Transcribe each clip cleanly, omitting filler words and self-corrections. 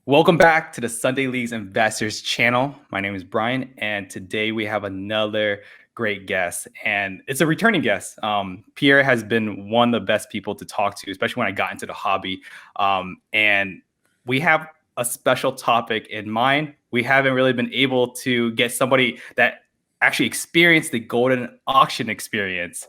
Welcome back to the Sunday Leagues Investors channel. My name is Brian, and today we have another great guest, and it's a returning guest. Pierre has been one of the best people to talk to, especially when I got into the hobby. And we have a special topic in mind. We haven't really been able to get somebody that actually experienced the Goldin auction experience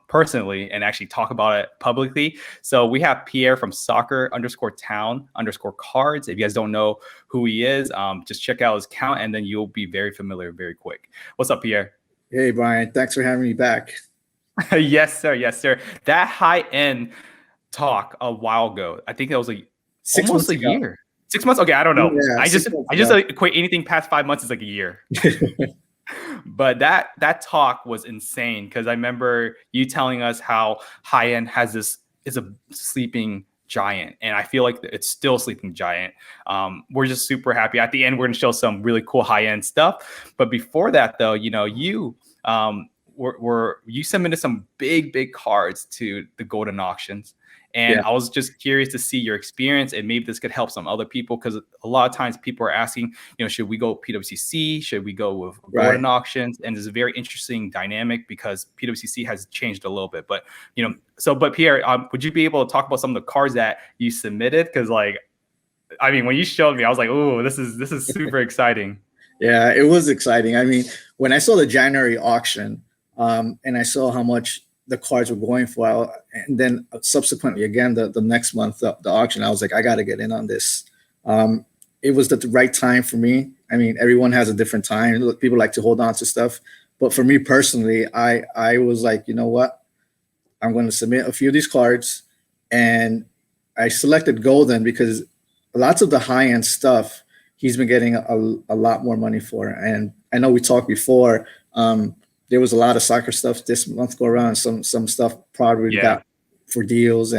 personally and actually talk about it publicly. So we have Pierre from soccer_town_cards. If you guys don't know who he is, just check out his account and then you'll be very familiar very quick. What's up, Pierre? Hey, Brian. Thanks for having me back. Yes, sir. Yes, sir. That high-end talk a while ago, I think that was like almost a year. 6 months? Okay, I don't know. Yeah, I just equate anything past 5 months as like a year. But that talk was insane because I remember you telling us how high end is a sleeping giant, and I feel like it's still a sleeping giant. We're just super happy. At the end, we're gonna show some really cool high end stuff. But before that, though, you submitted some big cards to the Goldin Auctions. And I was just curious to see your experience, and maybe this could help some other people, because a lot of times people are asking, should we go PWCC? Should we go with Goldin Auctions? And it's a very interesting dynamic because PWCC has changed a little bit. But but Pierre, would you be able to talk about some of the cards that you submitted? Because when you showed me, I was like, oh, this is super exciting. Yeah, it was exciting. I mean, when I saw the January auction, and I saw how much the cards were going for, and then subsequently again the next month the auction, I was like, I got to get in on this. It was the right time for me. I mean, everyone has a different time. People like to hold on to stuff, but for me personally, I was like, you know what, I'm going to submit a few of these cards. And I selected Goldin because lots of the high-end stuff he's been getting a lot more money for. And I know we talked before, there was a lot of soccer stuff this month go around. Some stuff probably got for deals,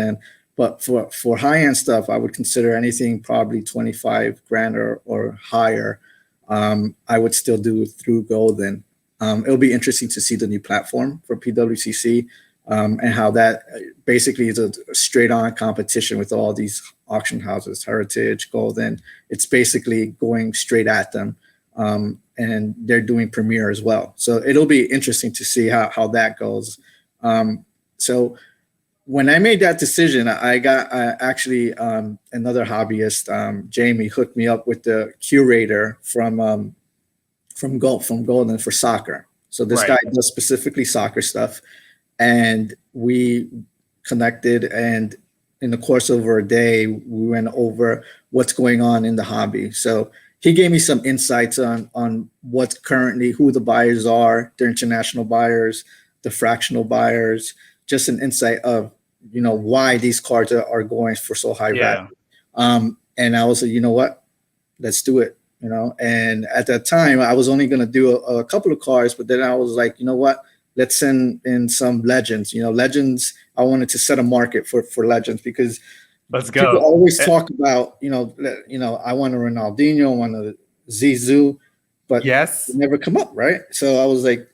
but for high end stuff, I would consider anything probably 25 grand or higher. I would still do it through Goldin. It'll be interesting to see the new platform for PWCC, and how that basically is a straight on competition with all these auction houses, Heritage, Goldin. It's basically going straight at them. And they're doing Premier as well. So it'll be interesting to see how that goes. So when I made that decision, I got actually another hobbyist, Jamie, hooked me up with the curator from Goldin for soccer. So this guy does specifically soccer stuff. And we connected, and in the course of a day, we went over what's going on in the hobby. So he gave me some insights on what's currently, who the buyers are, the international buyers, the fractional buyers, just an insight of, why these cards are going for so high value. And I was like, you know what, let's do it, And at that time, I was only going to do a couple of cards, but then I was like, you know what, let's send in some legends. Legends, I wanted to set a market for legends, because let's go. People always talk about, I want a Ronaldinho, I want a Zizou, but they never come up, right? So I was like,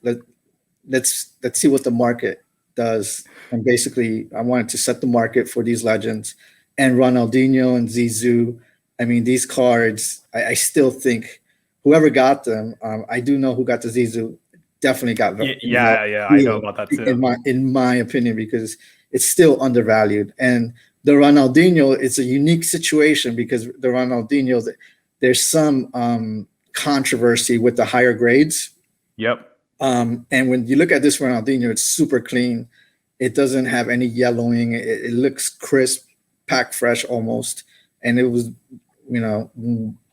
let's see what the market does. And basically, I wanted to set the market for these legends. And Ronaldinho and Zizou, I mean, these cards, I still think whoever got them, I do know who got the Zizou, definitely got them. I know about that too. In my opinion, because it's still undervalued. And the Ronaldinho, it's a unique situation because the Ronaldinho, there's some controversy with the higher grades. And when you look at this Ronaldinho, it's super clean. It doesn't have any yellowing. It looks crisp, packed fresh almost. And it was,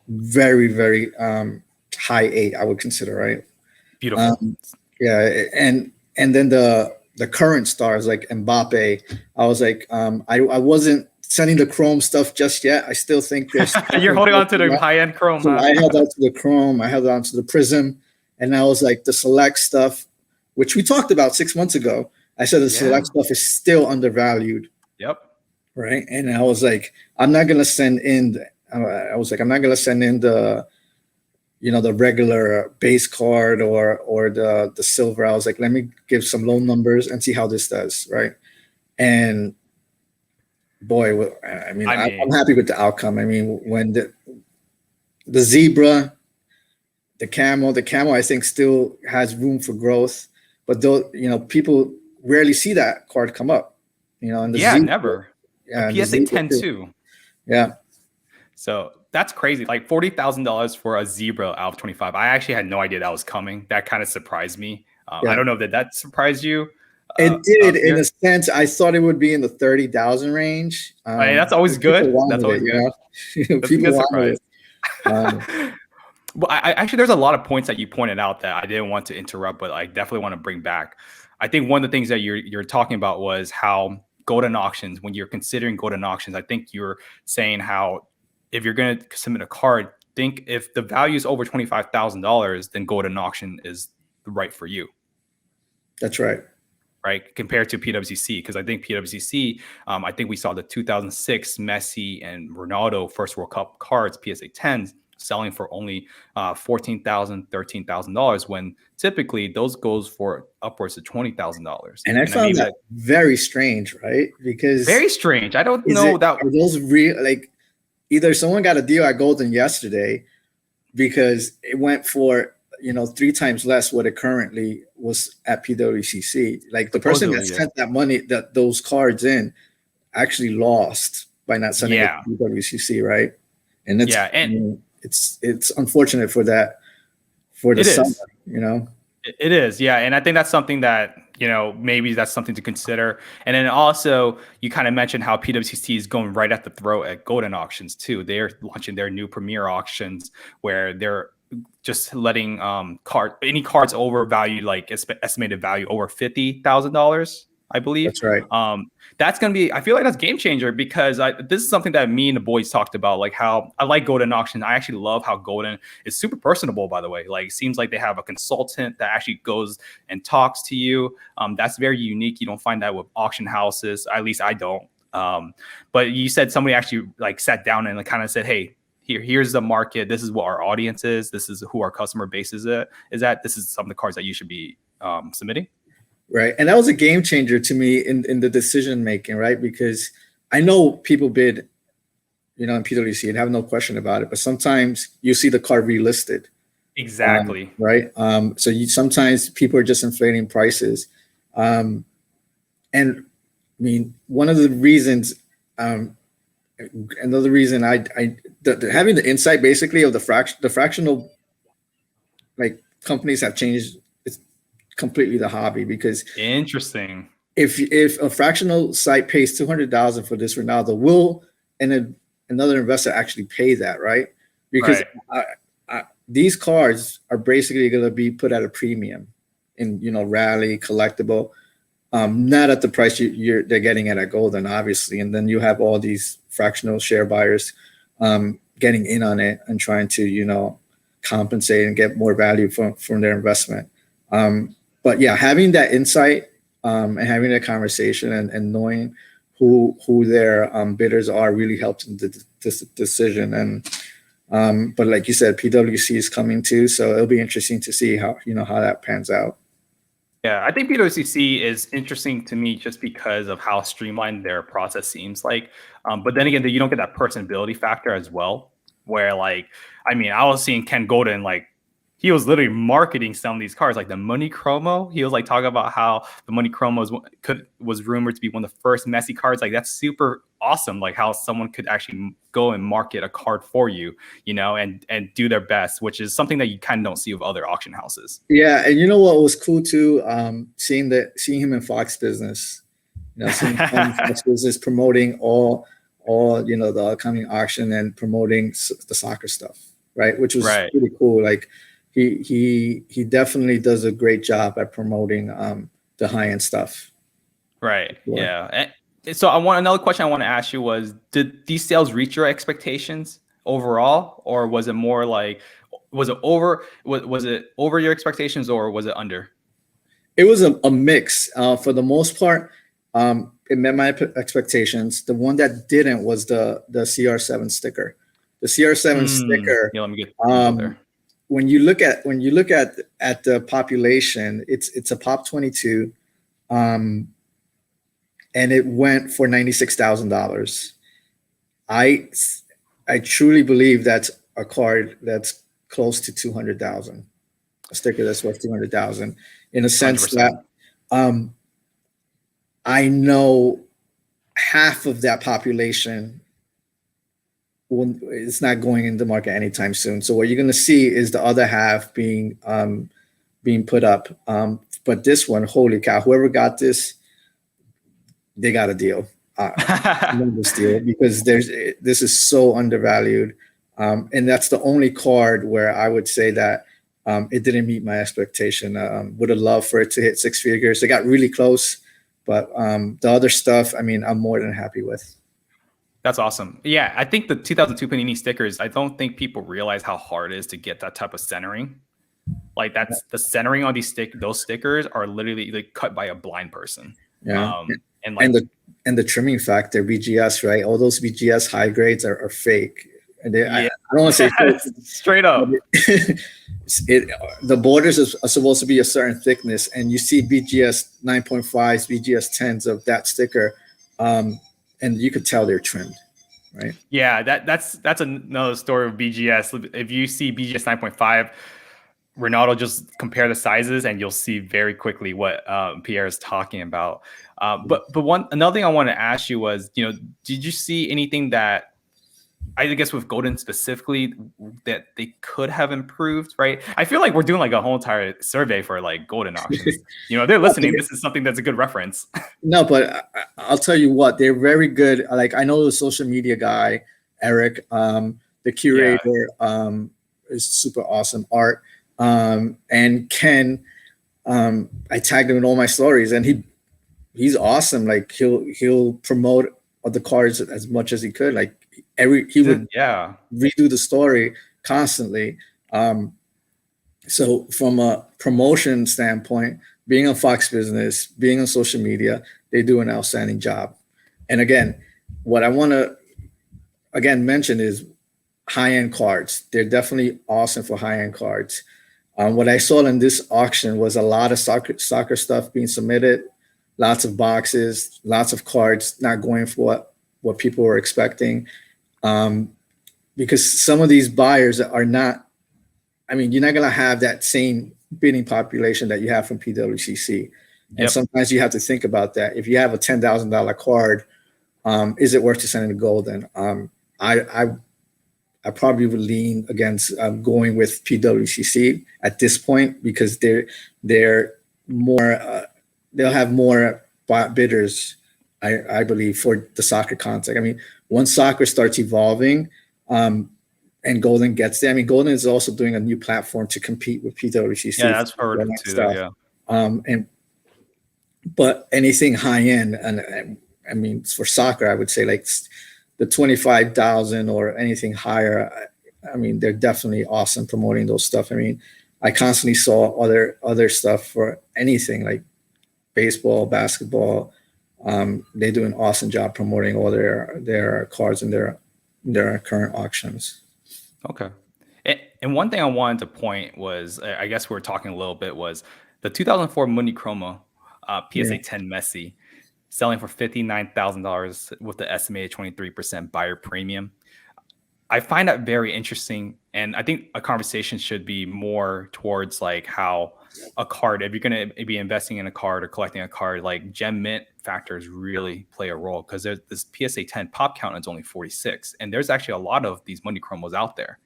very, very high 8, I would consider, right? Beautiful. And then the current stars like Mbappe, I was like, I wasn't sending the Chrome stuff just yet. I still think there's you're holding on to the high-end Chrome. So I held on to the Chrome, I held on to the Prism, and I was like, the select stuff, which we talked about 6 months ago, I said the select stuff is still undervalued. Right. And I was like, I'm not gonna send in the the regular base card or the silver. I was like, let me give some low numbers and see how this does, right? And boy, I'm happy with the outcome. I mean, when the Zebra, the Camel. The Camel, I think, still has room for growth, but though, people rarely see that card come up. And the Yeah, Zebra, never. A and the PSA Zebra 10 too. too. Yeah, So that's crazy. Like $40,000 for a Zebra out of 25. I actually had no idea that was coming. That kind of surprised me. I yeah. don't know if that surprised you. It did in a Pierre? sense. I thought it would be in the 30,000 range. I mean, that's always People good. That's wanted always good. it. That's a People good wanted surprise. it. Um, Well, I actually, there's a lot of points that you pointed out that I didn't want to interrupt, but I definitely want to bring back. I think one of the things that you're talking about was how Goldin Auctions, when you're considering Goldin Auctions, I think you're saying how if you're going to submit a card, think if the value is over $25,000, then Goldin Auction is right for you. that's right. Right, compared to PWCC, because I think PWCC, I think we saw the 2006 Messi and Ronaldo first World Cup cards, PSA 10s, selling for only $14,000, $13,000, when typically those goes for upwards of $20,000. And I found that very strange, right? Because very strange. I don't know that. Are those real? Like, either someone got a deal at Goldin yesterday because it went for 3 times less what it currently was at PWCC. Like, the person that sent that money, those cards in, actually lost by not sending it to PWCC, right? And it's unfortunate for that, for the summer, It is, yeah. And I think that's something that, maybe that's something to consider. And then also, you kind of mentioned how PWCC is going right at the throat at Goldin Auctions too. They're launching their new premier auctions where they're just letting any cards overvalued, like estimated value over $50,000, I believe. That's right. That's going to be, I feel like that's game changer, because this is something that me and the boys talked about, like how I like Goldin Auction. I actually love how Goldin is super personable, by the way. Like, it seems like they have a consultant that actually goes and talks to you. That's very unique. You don't find that with auction houses. At least I don't. But you said somebody actually like sat down and kind of said, hey, here's the market. This is what our audience is. This is who our customer base is at. This is some of the cards that you should be submitting. Right. And that was a game changer to me in the decision making, right? Because I know people bid, in PWC and have no question about it, but sometimes you see the card relisted. Exactly. Right. So sometimes people are just inflating prices. And I mean, one of the reasons, another reason having the insight basically of the fractional, like, companies have changed completely the hobby. Because interesting, if a fractional site pays $200,000 for this Ronaldo, will another investor actually pay that, right? Because these cards are basically going to be put at a premium in rally collectible, not at the price they're getting at Goldin, obviously. And then you have all these fractional share buyers getting in on it and trying to compensate and get more value from their investment. But yeah, having that insight and having that conversation and knowing who their bidders are really helps in this decision. And but like you said, PWC is coming too, so it'll be interesting to see how that pans out. Yeah, I think PWCC is interesting to me just because of how streamlined their process seems like. But then again, you don't get that personability factor as well, where I was seeing Ken Goldin, like, he was literally marketing some of these cards, like the Money Chromo. He was like talking about how the Money Chromo was rumored to be one of the first Messi cards. Like, that's super awesome. Like, how someone could actually go and market a card for you, and do their best, which is something that you kind of don't see with other auction houses. Yeah, and what was cool too, seeing him in Fox Business, seeing him in Fox Business promoting all the upcoming auction and promoting the soccer stuff, right? Which was pretty cool. Like, he definitely does a great job at promoting the high-end stuff. Right. Yeah. And so another question I want to ask you was, did these sales reach your expectations overall, or was it more like, was it over your expectations, or was it under? It was a mix. For the most part, it met my expectations. The one that didn't was the CR7 sticker. The CR7 sticker. Yeah, let me get there. When you look at the population, it's a Pop 22, and it went for $96,000. I truly believe that's a card that's close to 200,000, a sticker that's worth 200,000, in a sense 100%. that I know half of that population it's not going into market anytime soon. So what you're going to see is the other half being put up. But this one, holy cow! Whoever got this, they got a deal. Tremendous deal, because this is so undervalued, and that's the only card where I would say that it didn't meet my expectation. Would have loved for it to hit six figures. They got really close, but the other stuff, I mean, I'm more than happy with. That's awesome. Yeah, I think the 2002 Panini stickers, I don't think people realize how hard it is to get that type of centering. Like that's the centering on those stickers are literally like cut by a blind person. Yeah. And like and the trimming factor, BGS, right? All those BGS high grades are fake. And I don't want to say fake. Straight up. The borders are supposed to be a certain thickness, and you see BGS 9.5s, BGS 10s of that sticker, and you could tell they're trimmed, right? Yeah, that's another story of BGS. If you see BGS 9.5, Ronaldo, just compare the sizes and you'll see very quickly what Pierre is talking about. But another thing I want to ask you was, did you see anything that, I guess with Goldin specifically, that they could have improved, right? I feel like we're doing like a whole entire survey for like Goldin Auctions. They're listening. This is something that's a good reference. No, but I'll tell you what, they're very good. Like, I know the social media guy, Eric, the curator, is super awesome. Art, and Ken, I tagged him in all my stories, and he's awesome. Like, he'll promote the cards as much as he could. Like, he would redo the story constantly. So from a promotion standpoint, being on Fox Business, being on social media, they do an outstanding job. And again, what I want to mention is high-end cards. They're definitely awesome for high-end cards. What I saw in this auction was a lot of soccer stuff being submitted, lots of boxes, lots of cards not going for what people were expecting. Because some of these buyers are not, you're not going to have that same bidding population that you have from PWCC. And sometimes you have to think about that. If you have a $10,000 card, is it worth to send it to Goldin? I probably would lean against going with PWCC at this point, because they're more, they'll have more bidders, I believe, for the soccer content. Once soccer starts evolving, and Goldin gets there. Goldin is also doing a new platform to compete with PWCC. Yeah, that's heard too. Yeah. But anything high end, and for soccer, I would say like the 25,000 or anything higher. They're definitely awesome promoting those stuff. I constantly saw other stuff for anything like baseball, basketball. They do an awesome job promoting all their cards and their current auctions. Okay. And one thing I wanted to point was, I guess we were talking a little bit, was the 2004 Mundi Chroma PSA 10 Messi selling for $59,000 with the estimated 23% buyer premium. I find that very interesting. And I think a conversation should be more towards like how a card, if you're going to be investing in a card or collecting a card, like gem mint factors really play a role, because there's this PSA 10 pop count is only 46. And there's actually a lot of these Mundi Chromos out there.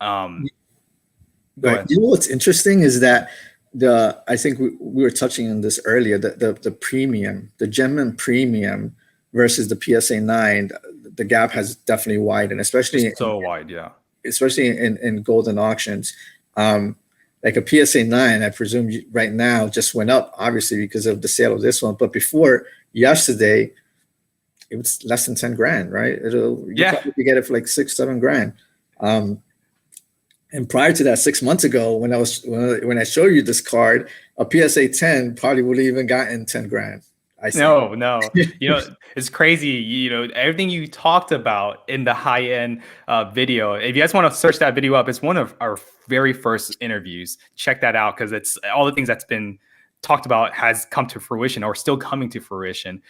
Right. You know what's interesting is that I think we were touching on this earlier, the premium, the gem mint premium versus the PSA 9, the gap has definitely widened, especially wide, yeah. Especially in Goldin Auctions. Like a PSA 9, I presume right now just went up, obviously, because of the sale of this one. But before yesterday, it was less than 10 grand, right? You probably get it for like $6-7 grand. And prior to that, 6 months ago, when I showed you this card, a PSA 10 probably would have even gotten 10 grand. No. It's crazy. Everything you talked about in the high end video. If you guys want to search that video up, it's one of our very first interviews. Check that out, because it's all the things that's been talked about has come to fruition or still coming to fruition.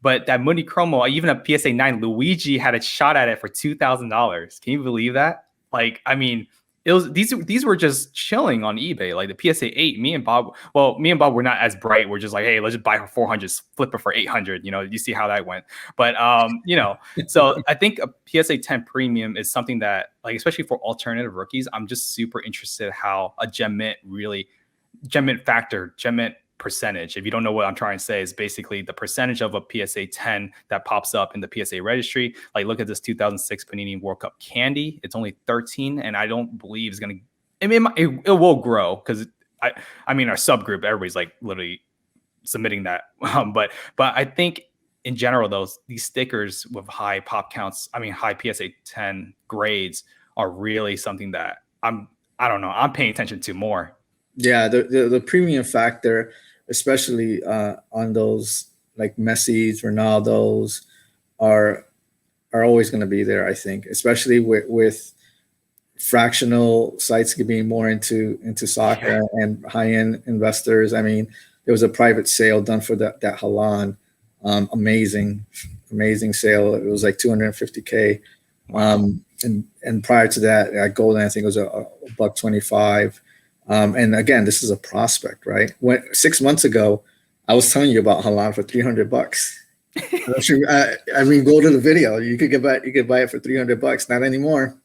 But that Mundi Chromo, even a PSA 9, Luigi had a shot at it for $2,000. Can you believe that? Like, I mean, it was these were just chilling on eBay. Like the PSA 8, me and Bob were not as bright. We're just like, hey, let's just buy for 400, flip it for 800. You know, you see how that went. But you know, so I think a PSA 10 premium is something that, like, especially for alternative rookies, I'm just super interested how a gem mint percentage. If you don't know what I'm trying to say, is basically the percentage of a PSA 10 that pops up in the PSA registry. Like, look at this 2006 Panini World Cup candy. It's only 13, and I don't believe it's going to. I mean, it will grow because I mean, our subgroup, everybody's like literally submitting that. But I think in general, these stickers with high pop counts, I mean, high PSA 10 grades are really something that I don't know, I'm paying attention to more. Yeah, the premium factor, especially on those like Messi's, Ronaldo's, are always going to be there. I think, especially with fractional sites being more into soccer and high end investors. I mean, there was a private sale done for that Halan, amazing sale. It was like 250K. And prior to that, at Goldin, I think it was a $125. And again, this is a prospect, right? 6 months ago, I was telling you about Halan for $300. I mean, go to the video. You could buy it for $300. Not anymore.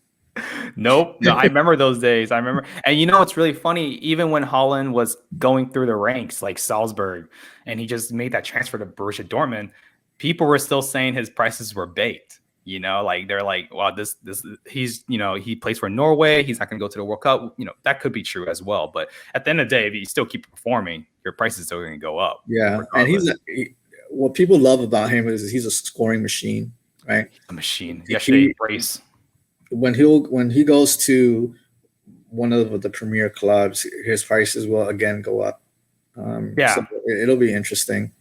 Nope. No, I remember those days. I remember. And you know, it's really funny. Even when Holland was going through the ranks, like Salzburg, and he just made that transfer to Borussia Dortmund, people were still saying his prices were baked. You know, like they're like, wow, this he's, you know, he plays for Norway. He's not going to go to the World Cup. You know, that could be true as well. But at the end of the day, if you still keep performing, your price is still going to go up. Yeah. Regardless. And what people love about him is he's a scoring machine, right? A machine. Yesterday, brace. When he goes to one of the premier clubs, his prices will again go up. So it'll be interesting.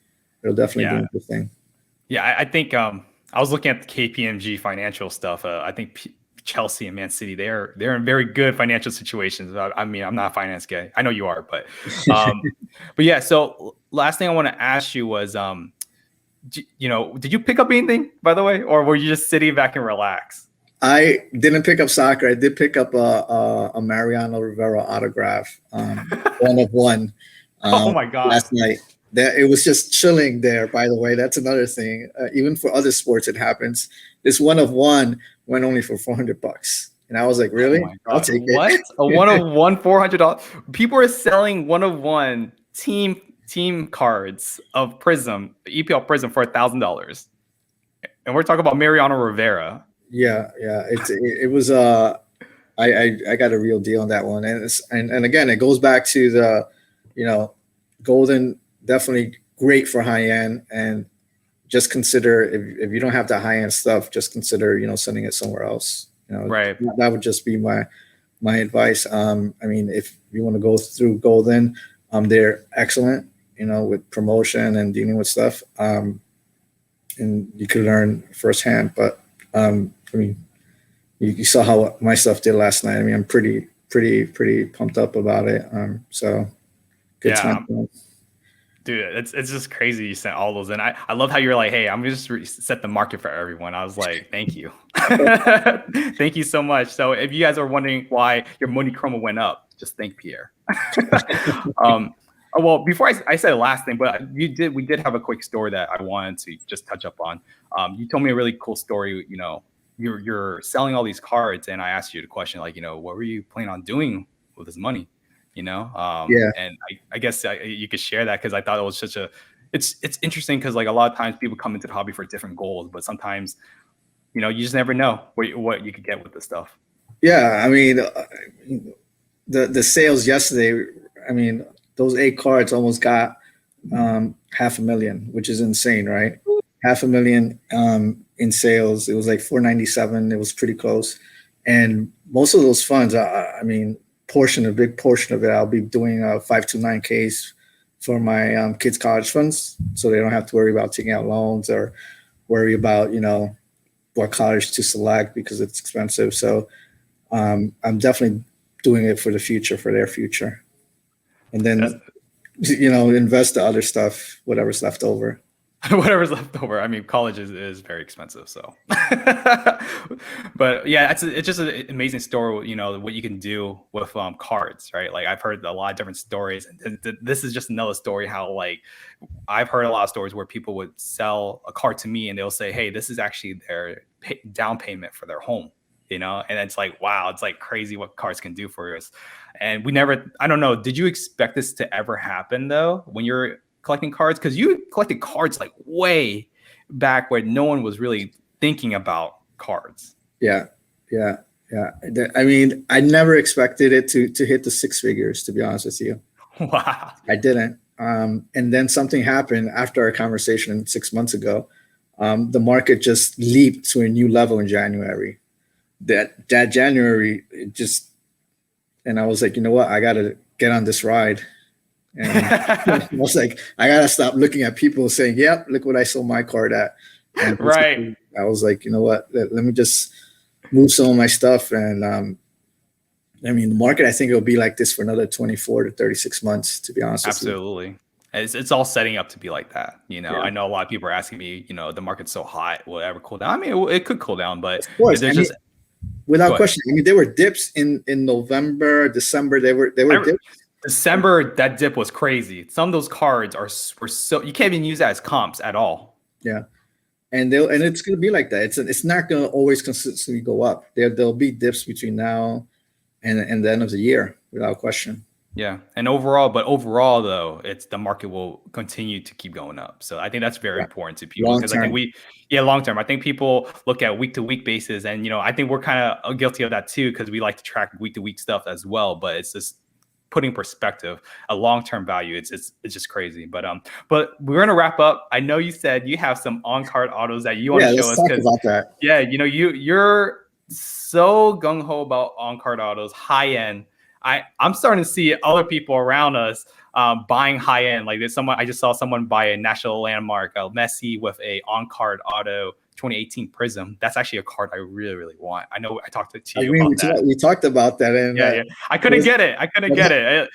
It'll definitely be interesting. Yeah, I think I was looking at the KPMG financial stuff. I think Chelsea and Man City, they're in very good financial situations. I mean, I'm not a finance guy. I know you are, but but yeah. So last thing I want to ask you was, you know, did you pick up anything, by the way, or were you just sitting back and relax? I didn't pick up soccer. I did pick up a Mariano Rivera autograph, 1/1. Oh my God! Last night. It was just chilling there, by the way. That's another thing. Even for other sports, it happens. This 1/1 went only for $400. And I was like, really? I'll take it. What? A 1/1, $400? People are selling 1/1 team cards of Prism, EPL Prism, for $1,000. And we're talking about Mariano Rivera. Yeah. It was I got a real deal on that one. And again, it goes back to the, you know, Goldin, definitely great for high end, and just consider if you don't have that high end stuff, just consider, you know, sending it somewhere else. You know, right? That would just be my advice. I mean, if you want to go through Goldin, they're excellent, you know, with promotion and dealing with stuff, and you could learn firsthand. But I mean, you saw how my stuff did last night. I mean, I'm pretty pumped up about it. So good time. Dude, it's just crazy you sent all those in. I love how you're like, hey, I'm just set the market for everyone. I was like, thank you. Thank you so much. So if you guys are wondering why your money chroma went up, just thank Pierre. Well, before I said the last thing, but we did have a quick story that I wanted to just touch up on. You told me a really cool story. You know, you're selling all these cards, and I asked you the question, like, you know, what were you planning on doing with this money? You know, and I guess you could share that, because I thought it was such it's interesting, because like a lot of times people come into the hobby for different goals, but sometimes, you know, you just never know what you could get with this stuff. Yeah, I mean, the sales yesterday, I mean, those 8 cards almost got $500,000, which is insane, right? $500,000 in sales. It was like 497. It was pretty close, and most of those funds, I mean, a big portion of it, I'll be doing 529Ks for my kids' college funds, so they don't have to worry about taking out loans or worry about, you know, what college to select because it's expensive. So I'm definitely doing it for the future, for their future, and then you know, invest the other stuff, whatever's left over. whatever's left over. I mean, college is very expensive, so. But yeah, it's just an amazing story. You know what you can do with cards, right? Like I've heard a lot of different stories, and this is just another story. How like I've heard a lot of stories where people would sell a card to me, and they'll say, "Hey, this is actually their down payment for their home." You know, and it's like, wow, it's like crazy what cards can do for us. And we never, I don't know, did you expect this to ever happen though when you're collecting cards? Because you collected cards like way back where no one was really thinking about cards. Yeah, yeah, yeah. I mean, I never expected it to hit the six figures, to be honest with you. Wow. I didn't. And then something happened after our conversation 6 months ago. The market just leaped to a new level in January. That January, it just, and I was like, you know what? I got to get on this ride. And I was like, I got to stop looking at people saying, yep, look what I sold my card at. And right. I was like, you know what? Let me just move some of my stuff. And I mean, the market, I think it'll be like this for another 24 to 36 months, to be honest with you. Absolutely. It's all setting up to be like that. You know, Yeah. I know a lot of people are asking me, you know, the market's so hot, will it ever cool down? I mean, it could cool down, but of course, there's just without question. I mean, there were dips in November, December. They were dips. December, that dip was crazy. Some of those cards were so you can't even use that as comps at all. Yeah, and it's going to be like that. It's not going to always consistently go up. There'll be dips between now and the end of the year, without question. Yeah, and overall though, it's the market will continue to keep going up. So I think that's very important to people because I think long term. I think people look at week to week basis, and you know, I think we're kind of guilty of that too because we like to track week to week stuff as well. But it's just putting perspective, a long term value. It's just crazy. But we're gonna wrap up. I know you said you have some on card autos that you want to show us. Let's talk about that. Yeah, you know, you're so gung ho about on card autos, high end. I'm starting to see other people around us buying high end. Like there's someone I just saw someone buy a national landmark, Messi with a on card auto 2018 Prism. That's actually a card I really, really want. I know I talked to you about that. We talked about that, and yeah. I couldn't get it.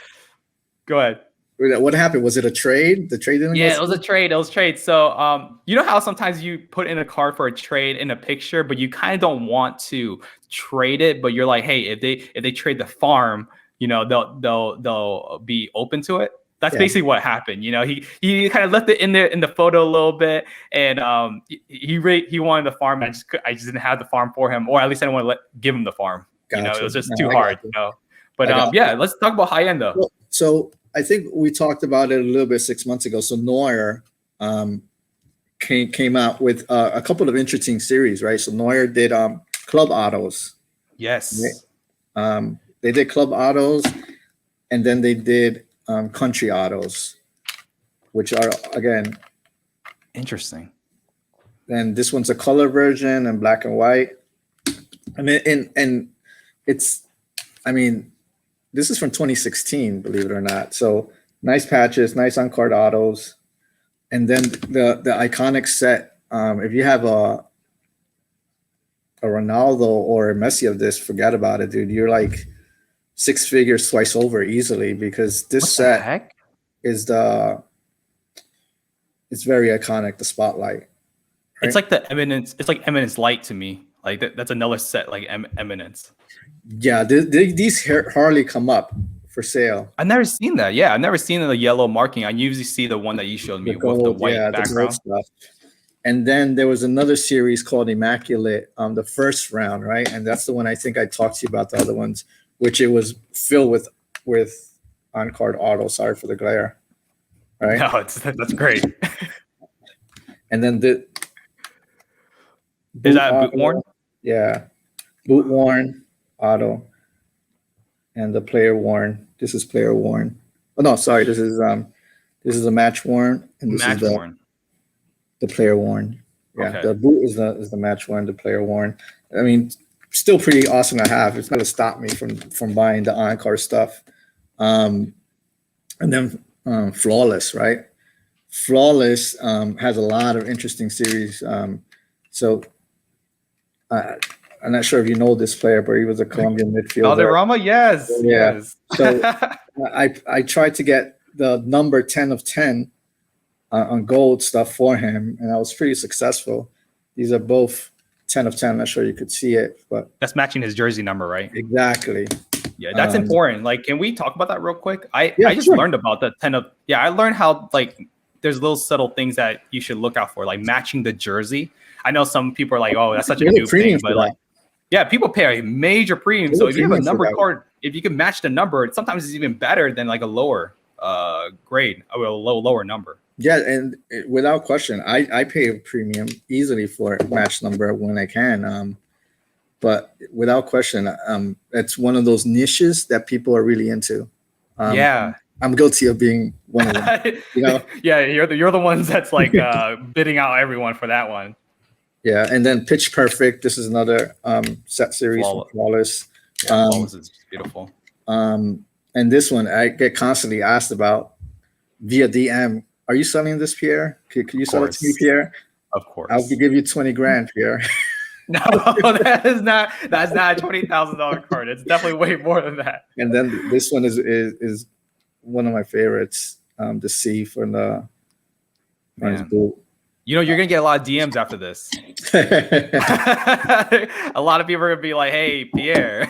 Go ahead. What happened? Was it a trade? The trade didn't. Yeah, it was a trade. So, you know how sometimes you put in a card for a trade in a picture, but you kind of don't want to trade it, but you're like, hey, if they trade the farm, you know, they'll be open to it. That's basically what happened. You know, he kind of left it in there in the photo a little bit, and he wanted the farm. And I just didn't have the farm for him, or at least I didn't want to give him the farm. Gotcha. You know, it was just too hard. You know, but yeah, let's talk about high end though. Well, so I think we talked about it a little bit 6 months ago. So Neuer came out with a couple of interesting series, right? So Neuer did club autos. Yes. Right? They did club autos, and then they did country autos, which are again interesting. And this one's a color version and black and white. I mean, and it's, I mean, this is from 2016, believe it or not. So nice patches, nice on card autos, and then the iconic set. If you have a Ronaldo or a Messi of this, forget about it, dude. You're like six figures twice over easily, because this set is it's very iconic. The Spotlight. Right? It's like the Eminence. It's like Eminence Light to me. Like that's another set, like Eminence. Yeah, these hardly come up for sale. I've never seen that. Yeah, I've never seen the yellow marking. I usually see the one that you showed me with the white background. The gold stuff. And then there was another series called Immaculate, the first round, right? And that's the one I think I talked to you about. The other ones, which it was filled with on-card auto. Sorry for the glare. Right? No, that's great. And then is that boot worn? Yeah, boot worn auto, and the player worn. This is player worn. Oh no, sorry. This is a match worn, and this is the player worn. Yeah, okay. The boot is the match worn. The player worn. I mean, still pretty awesome to have. It's not to stop me from buying the on-card stuff. And then Flawless, right? Flawless has a lot of interesting series. So I'm not sure if you know this player, but he was a Colombian midfielder. Valderrama, yes. Yeah. Yes. So I tried to get the number 10 of 10 on gold stuff for him, and I was pretty successful. These are both 10 of 10. I'm not sure you could see it, but that's matching his jersey number, right? Exactly. Yeah, that's important. Like, can we talk about that real quick? I just sure. learned about the 10 of, I learned how, like, there's little subtle things that you should look out for, like matching the jersey. I know some people are like, oh, that's such a new thing, but like, people pay a major premium. So if you have a numbered card, if you can match the number, sometimes it's even better than like a lower grade or a lower number. Yeah, and without question, I pay a premium easily for match number when I can. But without question, it's one of those niches that people are really into. I'm guilty of being one of them. You know? Yeah, you're the ones that's like bidding out everyone for that one. Yeah, and then Pitch Perfect. This is another set series from Flawless. Flawless is beautiful. And this one I get constantly asked about via DM. Are you selling this, Pierre? Could you sell it to me, Pierre? Of course. I'll give you 20 grand, Pierre. No, that's not a $20,000 card. It's definitely way more than that. And then this one is one of my favorites. The C for the boot. You know, you're gonna get a lot of DMs after this. A lot of people are gonna be like, "Hey, Pierre,"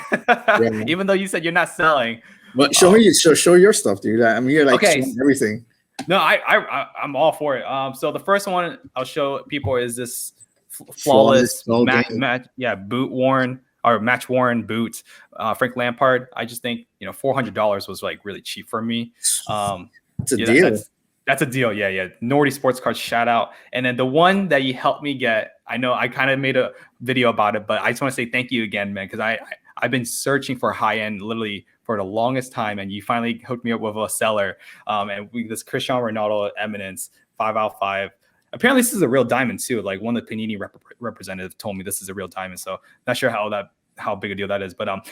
even though you said you're not selling. But show your stuff, dude. I'm here, like, showing everything. No, I'm all for it. So the first one I'll show people is this flawless boot worn or match worn boot. Frank Lampard. I just think $400 was like really cheap for me. It's a deal. That's a deal. Yeah. Nordy Sports Cards, shout out. And then the one that you helped me get, I know I kind of made a video about it, but I just want to say thank you again, man, because I've been searching for high end literally for the longest time, and you finally hooked me up with a seller. And this Cristiano Ronaldo Eminence 5 out of 5. Apparently, this is a real diamond too. Like one of the Panini representatives told me this is a real diamond. So not sure how big a deal that is, but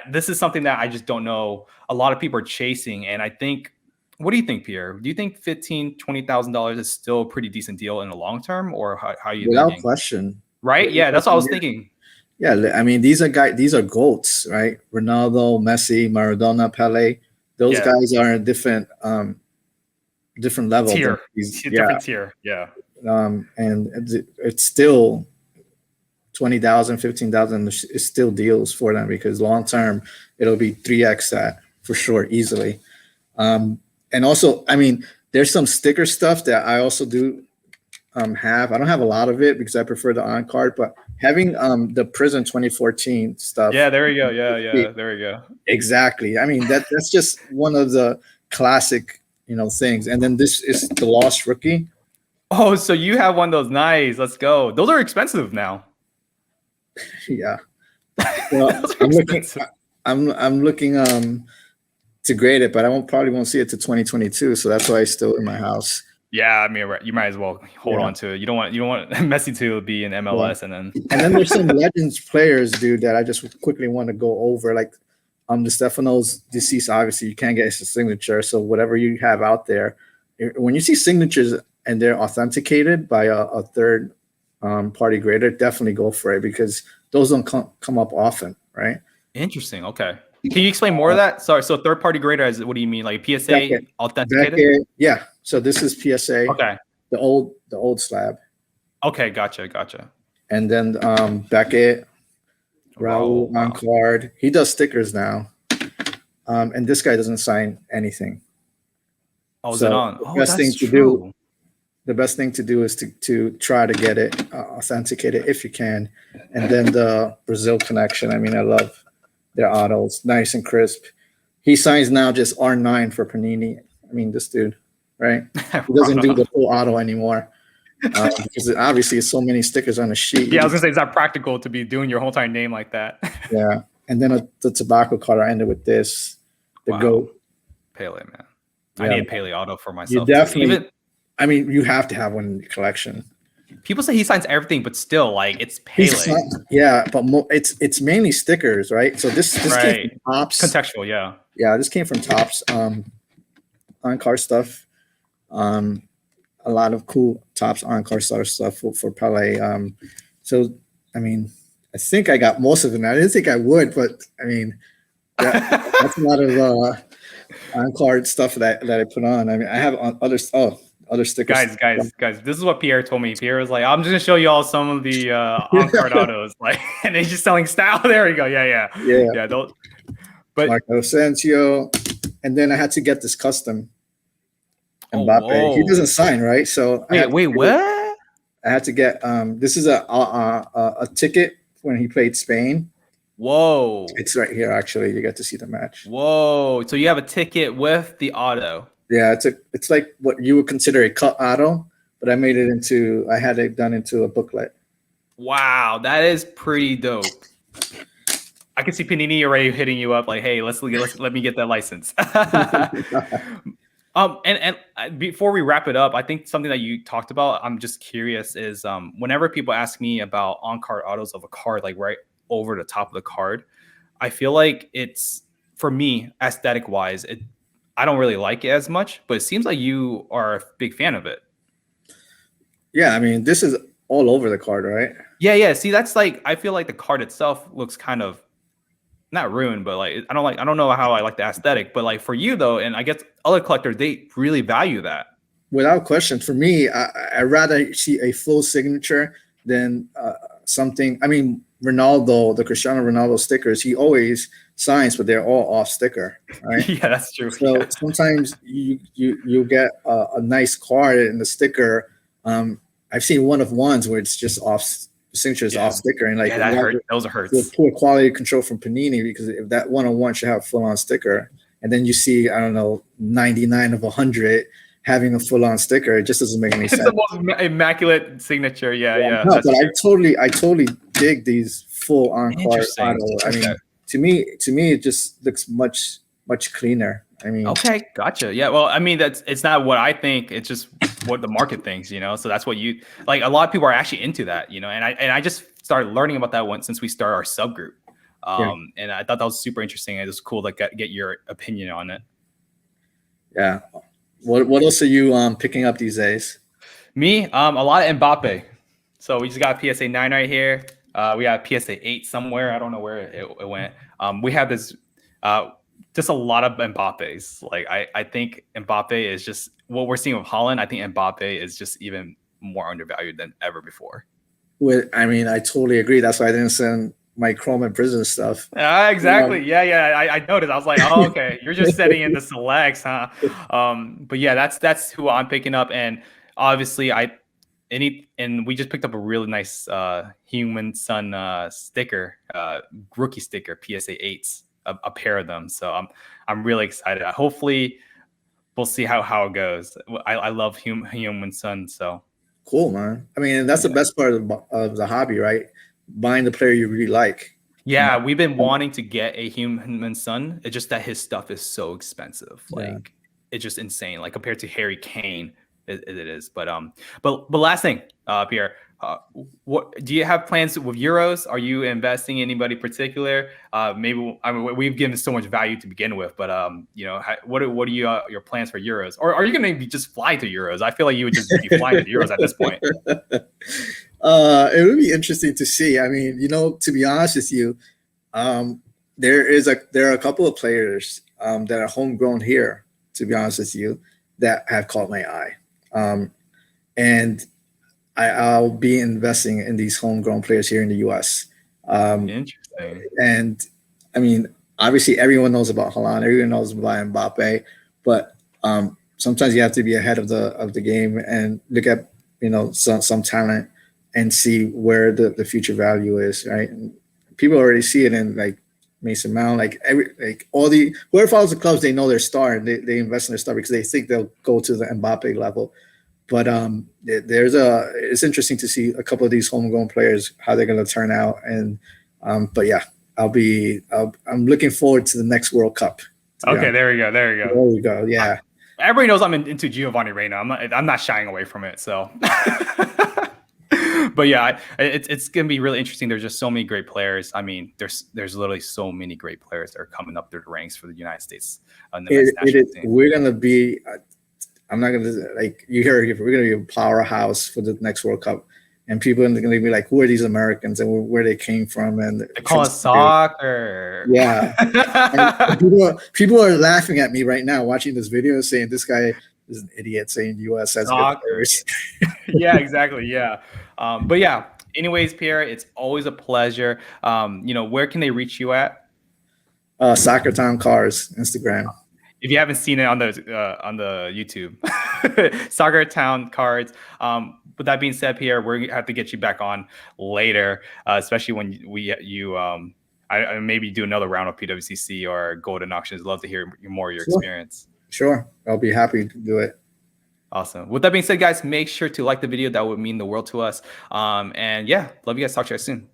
this is something that I just don't know. A lot of people are chasing, and I think. What do you think, Pierre? Do you think $15,000-$20,000 is still a pretty decent deal in the long term, or how are you Without thinking? question. Right? Yeah, that's what I was thinking. Yeah, I mean, these are GOATs, right? Ronaldo, Messi, Maradona, Pele. Those guys are a different level. Different tier. Yeah. And it's still 20,000, 15,000 is still deals for them, because long term it'll be 3x that for sure, easily. And also, I mean, there's some sticker stuff that I also do have. I don't have a lot of it because I prefer the on card, but having the Prison 2014 stuff. Yeah, there we go. Yeah, there we go. Exactly. I mean, that's just one of the classic, things. And then this is the Lost Rookie. Oh, so you have one of those. Nice. Let's go. Those are expensive now. Yeah. Well, I'm looking to grade it, but I probably won't see it to 2022, so that's why it's still in my house. Yeah, I mean, you might as well hold on to it. You don't want Messi to be in MLS, and then there's some Legends players, dude, that I just quickly want to go over. Like, the Stefano's deceased. Obviously, you can't get his signature, so whatever you have out there, when you see signatures and they're authenticated by a third party grader, definitely go for it, because those don't come up often, right? Interesting. Okay. Can you explain more of that? Sorry. So third party grader is, what do you mean? Like PSA authenticated? Yeah. So this is PSA. Okay. The old slab. Okay. Gotcha. And then Beckett, Raul on card. He does stickers now. And this guy doesn't sign anything. Oh, is it on? The best thing to do. The best thing to do is to try to get it authenticated if you can. And then the Brazil connection. I mean, I love their autos, nice and crisp. He signs now just R9 for Panini. I mean, this dude, right? He doesn't do the full auto anymore because obviously it's so many stickers on a sheet. Yeah, I was gonna say, it's not practical to be doing your whole entire name like that. Yeah, and then the tobacco card I ended with this. The GOAT. Pele, man. Yeah. I need a Pele auto for myself. You definitely. I mean, you have to have one in your collection. People say he signs everything, but still, like, it's Pele. Yeah, but it's mainly stickers, right? So this came from Topps. Contextual, yeah. Yeah, this came from Topps on card stuff. A lot of cool Topps on card stuff for Pele. So I mean, I think I got most of them. I didn't think I would, but I mean, that's a lot of on card stuff that I put on. I mean, I have other stickers. Guys, this is what Pierre told me. Pierre was like, I'm just gonna show you all some of the on-card autos, like, and he's just selling style. There you go. Yeah. Yeah. But Marco Asensio, and then I had to get this custom Oh, Mbappe. He whoa. doesn't sign, right? So what? I had to get this is a ticket when he played Spain. Whoa. It's right here. Actually, you get to see the match. Whoa. So you have a ticket with the auto. Yeah, it's like what you would consider a cut auto, but I had it done into a booklet. Wow, that is pretty dope. I can see Panini already hitting you up like, hey, let me get that license. And before we wrap it up, I think something that you talked about, I'm just curious, is whenever people ask me about on-card autos of a card, like right over the top of the card, I feel like it's, for me, aesthetic wise, I don't really like it as much, but it seems like you are a big fan of it. Yeah, I mean, this is all over the card, right? Yeah. See, that's like, I feel like the card itself looks kind of not ruined, but like, I don't know how I like the aesthetic, but like for you though, and I guess other collectors, they really value that. Without question. For me, I rather see a full signature than something. I mean, Ronaldo, the Cristiano Ronaldo stickers, he always signs, but they're all off sticker, right? Yeah, that's true. So sometimes you get a nice card and the sticker. I've seen one of ones where it's just off, the signature is off sticker, and like that hurt. Those hurts. With poor quality control from Panini, because if that 1-on-1 should have full on sticker, and then you see 99 of 100 having a full on sticker, it just doesn't make any sense. It's the most immaculate signature. Yeah. No, but I totally dig these full on card auto. I mean, to me, it just looks much cleaner. I mean, okay, gotcha. Yeah, well, I mean, it's not what I think. It's just what the market thinks, So that's what you like. A lot of people are actually into that, and I just started learning about that since we started our subgroup, and I thought that was super interesting. It was cool to get your opinion on it. Yeah. What else are you picking up these days? Me, a lot of Mbappe. So we just got PSA 9 right here. We got PSA 8 somewhere. I don't know where it went. We have this. Just a lot of Mbappes. Like I think Mbappe is just what we're seeing with Holland. I think Mbappe is just even more undervalued than ever before. I mean, I totally agree. That's why I didn't send my Chrome and Prison stuff. Exactly. Yeah. I noticed. I was like, oh, okay. You're just setting in the selects, huh? But yeah, that's who I'm picking up. And obviously and we just picked up a really nice Human Sun sticker, rookie sticker, PSA 8s. A pair of them, so I'm really excited. Hopefully, we'll see how it goes. I love Human Sun, so cool, man. I mean, that's the best part of the hobby, right? Buying the player you really like. Yeah, we've been wanting to get a Human Sun. It's just that his stuff is so expensive. Like it's just insane. Like compared to Harry Kane, it is. But last thing, Pierre. What do you have plans with Euros? Are you investing in anybody particular? Maybe we've given so much value to begin with, but what are your plans for Euros? Or are you going to be just fly to Euros? I feel like you would just be flying to Euros at this point. It would be interesting to see. I mean, to be honest with you, there are a couple of players that are homegrown here. To be honest with you, that have caught my eye, and I'll be investing in these homegrown players here in the U.S. Interesting. And I mean, obviously, everyone knows about Haaland. Everyone knows about Mbappe. But sometimes you have to be ahead of the game and look at some talent and see where the future value is. Right? And people already see it in like Mason Mount, whoever follows the clubs, they know their star and they invest in their star because they think they'll go to the Mbappe level. But it's interesting to see a couple of these homegrown players, how they're going to turn out. And but yeah, I'm looking forward to the next World Cup. Okay, there we go. There we go. Yeah. Everybody knows I'm into Giovanni Reina. I'm not shying away from it. So, but yeah, it's going to be really interesting. There's just so many great players. I mean, there's literally so many great players that are coming up through the ranks for the United States. We're going to be. I'm not going to you hear we're going to be a powerhouse for the next World Cup, and people are going to be like, "Who are these Americans and where they came from?" And They call it soccer. yeah, and people are laughing at me right now watching this video, saying this guy is an idiot saying U.S. has good players. Yeah, exactly. Yeah, but yeah. Anyways, Pierre, it's always a pleasure. Where can they reach you at? Soccer Town Cars Instagram. If you haven't seen it on the YouTube, Soccer Town Cards. With that being said, Pierre, we're gonna have to get you back on later, especially when I maybe do another round of PWCC or Goldin Auctions. Love to hear more of your experience. Sure, I'll be happy to do it. Awesome. With that being said, guys, make sure to like the video. That would mean the world to us. And yeah, love you guys. Talk to you guys soon.